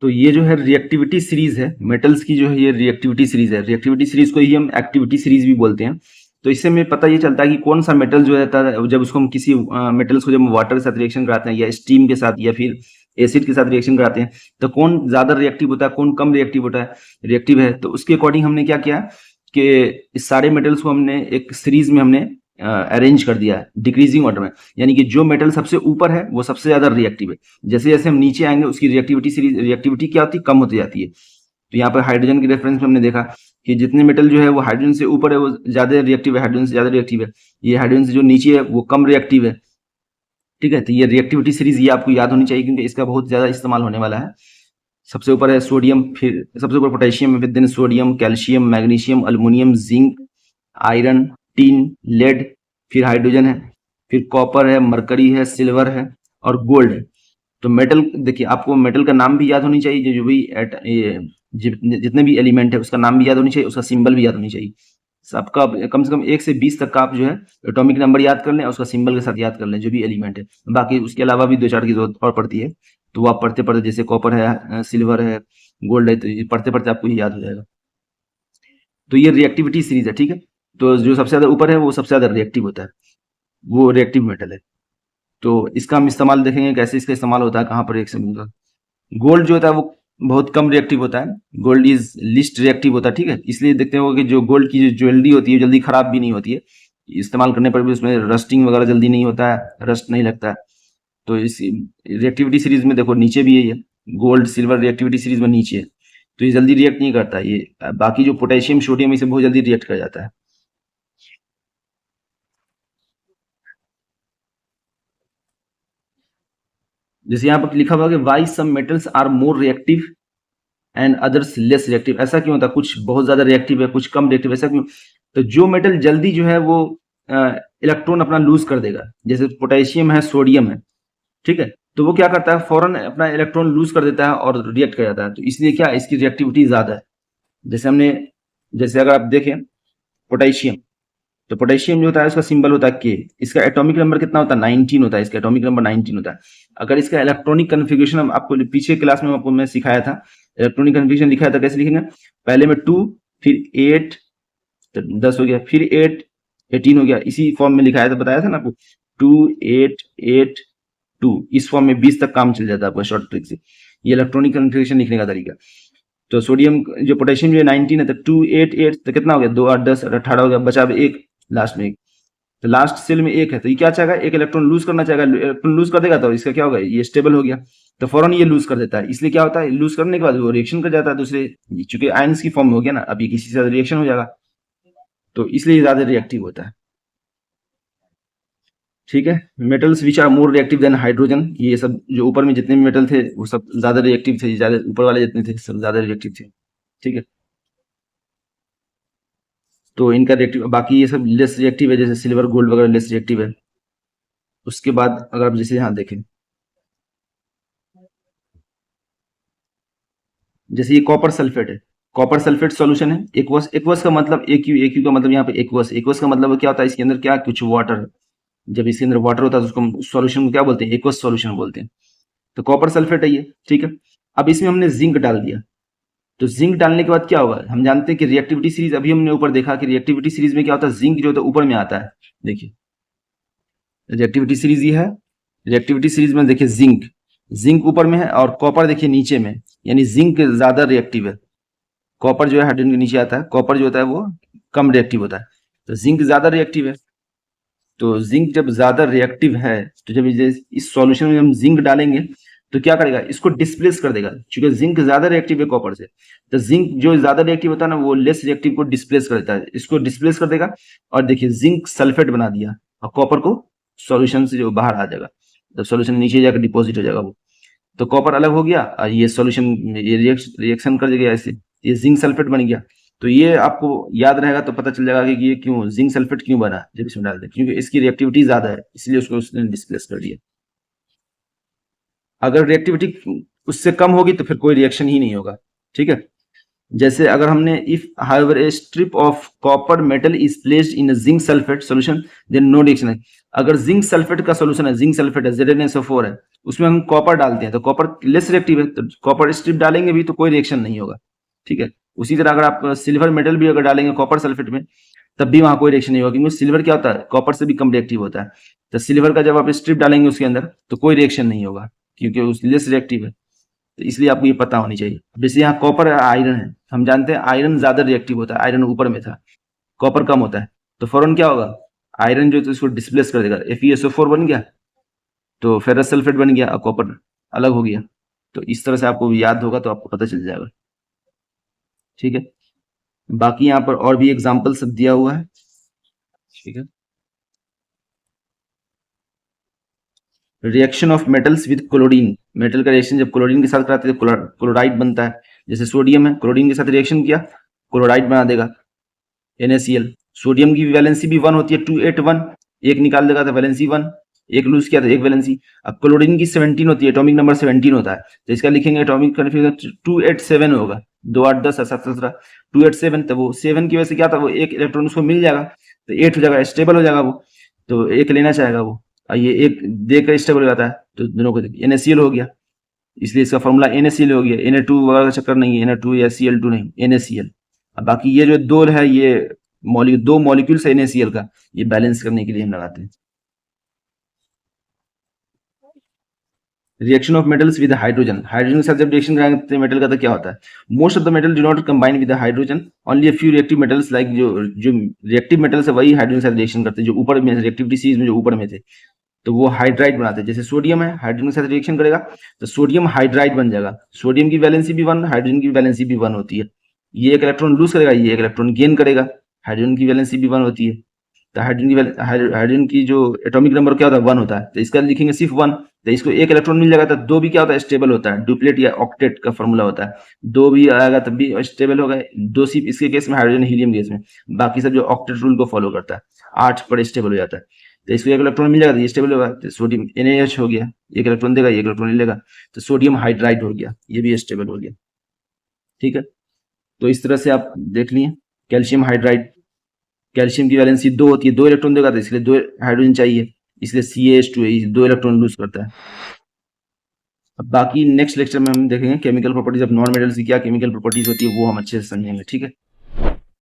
तो ये जो है रिएक्टिविटी सीरीज है मेटल्स की, जो है ये रिएक्टिविटी सीरीज है। रिएक्टिविटी सीरीज को ही हम एक्टिविटी सीरीज भी बोलते हैं। तो इससे हमें पता ये चलता है कि कौन सा मेटल जो रहता है, जब उसको हम किसी मेटल्स को जब वाटर के साथ रिएक्शन कराते हैं या स्टीम के साथ या फिर एसिड के साथ रिएक्शन कराते हैं, तो कौन ज्यादा रिएक्टिव होता है, कौन कम रिएक्टिव होता है, रिएक्टिव है। तो उसके अकॉर्डिंग हमने क्या किया कि इस सारे मेटल्स को हमने एक सीरीज में हमने अरेंज कर दिया है डिक्रीजिंग ऑर्डर में, यानी कि जो मेटल सबसे ऊपर है वो सबसे ज्यादा रिएक्टिव है। जैसे जैसे हम नीचे आएंगे उसकी रिएक्टिविटी क्या होती है, कम होती जाती है। तो यहाँ पर हाइड्रोजन के रेफरेंस में हमने देखा कि जितने मेटल जो है वो हाइड्रोजन से ऊपर है वो ज्यादा रिएक्टिव है, हाइड्रोजन से ज्यादा रिएक्टिव है। ये हाइड्रोजन से जो नीचे है वो कम रिएक्टिव है। ठीक है, तो ये रिएक्टिविटी सीरीज ये आपको याद होनी चाहिए क्योंकि इसका बहुत ज्यादा इस्तेमाल होने वाला है। सबसे ऊपर है सोडियम, फिर सबसे ऊपर पोटेशियम, फिर then sodium, calcium, magnesium, aluminium, zinc, iron, tin, lead, फिर हाइड्रोजन है, फिर कॉपर है, मरकरी है, सिल्वर है और गोल्ड है। तो मेटल देखिए, आपको मेटल का नाम भी याद होनी चाहिए, जो भी जितने भी एलिमेंट है उसका नाम भी याद होनी चाहिए, उसका सिंबल भी याद होनी चाहिए। सबका कम से कम 1 से 20 तक का आप जो है एटॉमिक नंबर याद कर लें और उसका सिंबल के साथ याद कर लें, जो भी एलिमेंट है। बाकी उसके अलावा भी 2-4 की जरूरत और पड़ती है, तो वो आप पढ़ते पढ़ते, जैसे कॉपर है, सिल्वर है, गोल्ड है, तो ये पढ़ते पढ़ते आपको ये याद हो जाएगा। तो ये रिएक्टिविटी सीरीज है, ठीक है। तो जो सबसे ज्यादा ऊपर है वो सबसे ज्यादा रिएक्टिव होता है, वो रिएक्टिव मेटल है। तो इसका हम इस्तेमाल देखेंगे कैसे इसका इस्तेमाल होता है, कहाँ पर रिएक्शन होता है। गोल्ड जो होता है वो बहुत कम रिएक्टिव होता है, गोल्ड इज लिस्ट रिएक्टिव होता है, ठीक है। इसलिए देखते हो कि जो गोल्ड की जो ज्वेलरी होती है जल्दी खराब भी नहीं होती है, इस्तेमाल करने पर भी उसमें रस्टिंग वगैरह जल्दी नहीं होता है, रस्ट नहीं लगता है। तो इस रिएक्टिविटी सीरीज में देखो नीचे भी है ये, गोल्ड सिल्वर रिएक्टिविटी सीरीज में नीचे है, तो ये जल्दी रिएक्ट नहीं करता ये। बाकी जो पोटेशियम सोडियम इसे बहुत जल्दी रिएक्ट कर जाता है। जैसे यहाँ पर लिखा हुआ है कि why some metals are more reactive and others less reactive. ऐसा क्यों होता है, कुछ बहुत ज्यादा रिएक्टिव है, कुछ कम रिएक्टिव, ऐसा क्यों? तो जो मेटल जल्दी जो है वो इलेक्ट्रॉन अपना लूज कर देगा, जैसे पोटेशियम है, सोडियम है, ठीक है, तो वो क्या करता है, फौरन अपना इलेक्ट्रॉन लूज कर देता है और रिएक्ट कर जाता है। तो इसलिए क्या, इसकी रिएक्टिविटी ज्यादा है। जैसे हमने, जैसे अगर आप देखें पोटेशियम, तो पोटेशियम जो होता है उसका सिंबल होता है के। इसका एटॉमिक नंबर कितना होता है, 19 होता है, इसका एटॉमिक नंबर 19 होता है। अगर इसका इलेक्ट्रॉनिक कन्फिग्रेशन आपको पीछे क्लास में आपको मैं सिखाया था, इलेक्ट्रॉनिक कन्फिग्रेशन लिखा था, कैसे लिखेंगे, पहले में 2, फिर 8, तो 10 हो गया, फिर 8, 18 हो गया, इसी फॉर्म में लिखाया था, बताया था ना आपको, 2, 8, 8, 2, इस फॉर्म में 20 तक काम चल जाता है आपका शॉर्ट ट्रिक से। ये इलेक्ट्रॉनिक कन्फिग्रेशन लिखने का तरीका। तो सोडियम जो पोटेशियम जो 19 है, तो 2, 8, 8, तो कितना हो गया, 2, 8, 10, 18 हो गया, बचा अब एक, लास्ट में एक। तो लास्ट सेल में एक है, तो ये क्या चाहेगा, एक इलेक्ट्रॉन लूज करना चाहेगा, इलेक्ट्रॉन लूज कर देगा तो इसका क्या होगा, ये स्टेबल हो गया, तो फौरन ये लूज कर देता है। इसलिए क्या होता है, लूज करने के बाद वो रिएक्शन कर जाता है दूसरे, चूंकि आयंस की फॉर्म में हो गया ना, अब ये किसी से रिएक्शन हो जाएगा, तो इसलिए ज्यादा रिएक्टिव होता है। ठीक है, metals which are more reactive than hydrogen, ये सब जो ऊपर में जितने भी मेटल थे वो सब ज्यादा रिएक्टिव थे, ज्यादा ऊपर वाले जितने थे सब ज्यादा रिएक्टिव थे, ठीक है। तो इनका रिएक्टिव, बाकी ये सब लेस रिएक्टिव है, जैसे सिल्वर गोल्ड वगैरह लेस रिएक्टिव है। उसके बाद अगर आप जैसे यहाँ देखें, जैसे ये कॉपर सल्फेट है, कॉपर सल्फेट सॉल्यूशन है, एक्वस, एक्वस का मतलब एक्यू, एक्यू का मतलब यहाँ पे एक्वस, एक्वस का मतलब क्या होता है, इसके अंदर क्या, कुछ वाटर, जब इसके अंदर वाटर होता है तो उसको हम सॉल्यूशन को क्या बोलते हैं, एक्वस सॉल्यूशन बोलते हैं। तो कॉपर सल्फेट है ये, ठीक है। अब इसमें हमने जिंक डाल दिया, तो जिंक डालने के बाद क्या होगा, हम जानते हैं कि रिएक्टिविटी सीरीज, अभी हमने ऊपर देखा कि रिएक्टिविटी सीरीज में क्या होता है, जिंक जो होता है ऊपर में आता है। देखिए रिएक्टिविटी सीरीज ये है, रिएक्टिविटी सीरीज में देखिए जिंक, जिंक ऊपर में है और कॉपर देखिए नीचे में, यानी जिंक ज्यादा रिएक्टिव है। कॉपर जो है हाइड्रोजन के नीचे आता है, कॉपर जो होता है वो कम रिएक्टिव होता है, तो जिंक ज्यादा रिएक्टिव है। तो जिंक जब ज्यादा रिएक्टिव है, तो जब इस सॉल्यूशन में हम जिंक डालेंगे तो क्या करेगा, इसको डिस्प्लेस कर देगा, क्योंकि जिंक ज्यादा रिएक्टिव है कॉपर से। तो जिंक जो ज्यादा रिएक्टिव होता है ना, वो लेस रिएक्टिव को डिस्प्लेस कर देता है, इसको डिस्प्लेस कर देगा। और देखिए जिंक सल्फेट बना दिया और कॉपर को सॉल्यूशन से जो बाहर आ जाएगा, जब सॉल्यूशन नीचे जाकर डिपॉजिट हो जाएगा वो, तो कॉपर अलग हो गया और ये सॉल्यूशन, ये रिएक्शन कर देगा ऐसे, ये जिंक सल्फेट बन गया। तो ये आपको याद रहेगा तो पता चल जाएगा कि ये क्यों जिंक सल्फेट क्यों बना जब इसमें डाल दें, क्योंकि इसकी रिएक्टिविटी ज्यादा है, इसलिए उसको उसने डिस्प्लेस कर दिया। अगर रिएक्टिविटी उससे कम होगी तो फिर कोई रिएक्शन ही नहीं होगा, ठीक है। जैसे अगर हमने if however a strip of copper metal is placed in zinc sulphate solution then no reaction है। अगर जिंक सल्फेट का सॉल्यूशन है, जिंक सल्फेट है ZnSO4 है, उसमें हम कॉपर डालते हैं तो कॉपर लेस रिएक्टिव है, तो कॉपर स्ट्रिप डालेंगे भी तो कोई रिएक्शन नहीं होगा, ठीक है। उसी तरह अगर आप सिल्वर मेटल भी अगर डालेंगे कॉपर सल्फेट में तब भी वहां कोई रिएक्शन नहीं होगा, क्योंकि सिल्वर क्या होता है, कॉपर से भी कम रिएक्टिव होता है। तो सिल्वर का जब आप स्ट्रिप डालेंगे उसके अंदर तो कोई रिएक्शन नहीं होगा, क्योंकि उस लेस रिएक्टिव है। तो इसलिए आपको ये पता होनी चाहिए। जैसे यहाँ कॉपर है, आयरन है, हम जानते हैं आयरन ज्यादा रिएक्टिव होता है, आयरन ऊपर में था, कॉपर कम होता है, तो फौरन क्या होगा, आयरन जो है तो इसको डिस्प्लेस कर देगा, FeSO4 बन गया, तो फेरस सल्फेट बन गया और कॉपर अलग हो गया। तो इस तरह से आपको याद होगा तो आपको पता चल जाएगा, ठीक है। बाकी यहाँ पर और भी एग्जाम्पल सब दिया हुआ है, ठीक है। Reaction of metals with chlorine, metal का रिएक्शन जब क्लोरीन के साथ कराते हैं तो क्लोराइड बनता है। जैसे सोडियम है, क्लोरीन के साथ रिएक्शन किया, क्लोराइड बना देगा NaCl। सोडियम की वैलेंसी भी 1 होती है, 281, एक निकाल देगा तो वैलेंसी 1, एक लूज किया तो एक वैलेंसी। अब क्लोरीन की 17 होती है, एटॉमिक नंबर 17 होता है, तो इसका लिखेंगे एटॉमिक कन्फिगरेशन 287 होगा, 2 8 10 7 17 287। तो वो 7 की वजह से क्या था, वो एक इलेक्ट्रॉन उसको मिल जाएगा तो 8 हो जाएगा, स्टेबल हो जाएगा वो, तो एक लेना चाहेगा वो, और ये एक देकर स्टेबल हो जाता है, तो दोनों को NaCl हो गया, इसलिए इसका फॉर्मूला NaCl हो गया। Na2 वगैरह का चक्कर नहीं है, Na2 या Cl2 नहीं, NaCl। अब बाकी ये जो दो है, ये दो मॉलिक्यूल्स है NaCl का, ये बैलेंस करने के लिए हम लगाते हैं। Reaction of metals with hydrogen, hydrogen के साथ जब रिएक्शन कराते हैं मेटल का तो क्या होता है, most of the metal do not combine with hydrogen, only a few reactive metals, like जो रिएक्टिव मेटल्स है वही हाइड्रोजन के साथ रिएक्शन करते हैं, जो ऊपर में रिएक्टिविटी सीरीज में जो ऊपर में थे, तो वो हाइड्राइड बनाते हैं। जैसे सोडियम है, हाइड्रोजन के साथ रिएक्शन करेगा तो सोडियम हाइड्राइड बन जाएगा, सोडियम की वैलेंसी भी 1, हाइड्रोजन की वैलेंसी भी 1 होती है, ये एक इलेक्ट्रॉन लूज करेगा, ये एक इलेक्ट्रॉन गेन करेगा, हाइड्रोजन की वैलेंसी भी 1 होती है। तो हाइड्रोजन की जो एटॉमिक नंबर क्या होता है, 1 होता है, तो इसका लिखेंगे सिर्फ 1, तो इसको एक इलेक्ट्रॉन मिल जाएगा, तो 2 भी क्या होता है, स्टेबल होता है, डुप्लेट या ऑक्टेट का फॉर्मूला होता है, 2 भी आएगा तब भी स्टेबल होगा, 2 सिर्फ इसके केस में, हाइड्रोजन हीलियम केस में, बाकी सब जो ऑक्टेट रूल को फॉलो करता है 8 पर स्टेबल हो जाता है। तो इसको एक इलेक्ट्रॉन मिल जाएगा तो ये स्टेबल होगा, तो सोडियम NaH हो गया, एक इलेक्ट्रॉन देगा, एक इलेक्ट्रॉन लेगा, तो सोडियम हाइड्राइड हो गया, ये भी स्टेबल हो गया, ठीक है। तो इस तरह से आप देख लिए। कैल्शियम हाइड्राइड, कैल्शियम की वैलेंसी 2 होती है, 2 इलेक्ट्रॉन देगा तो इसलिए 2 हाइड्रोजन चाहिए, इसलिए CaH2 है, 2 इलेक्ट्रॉन लूज करता है। अब बाकी नेक्स्ट लेक्चर में हम देखेंगे chemical properties of non metals की क्या केमिकल प्रॉपर्टीज होती है, वो हम अच्छे से समझेंगे, ठीक है।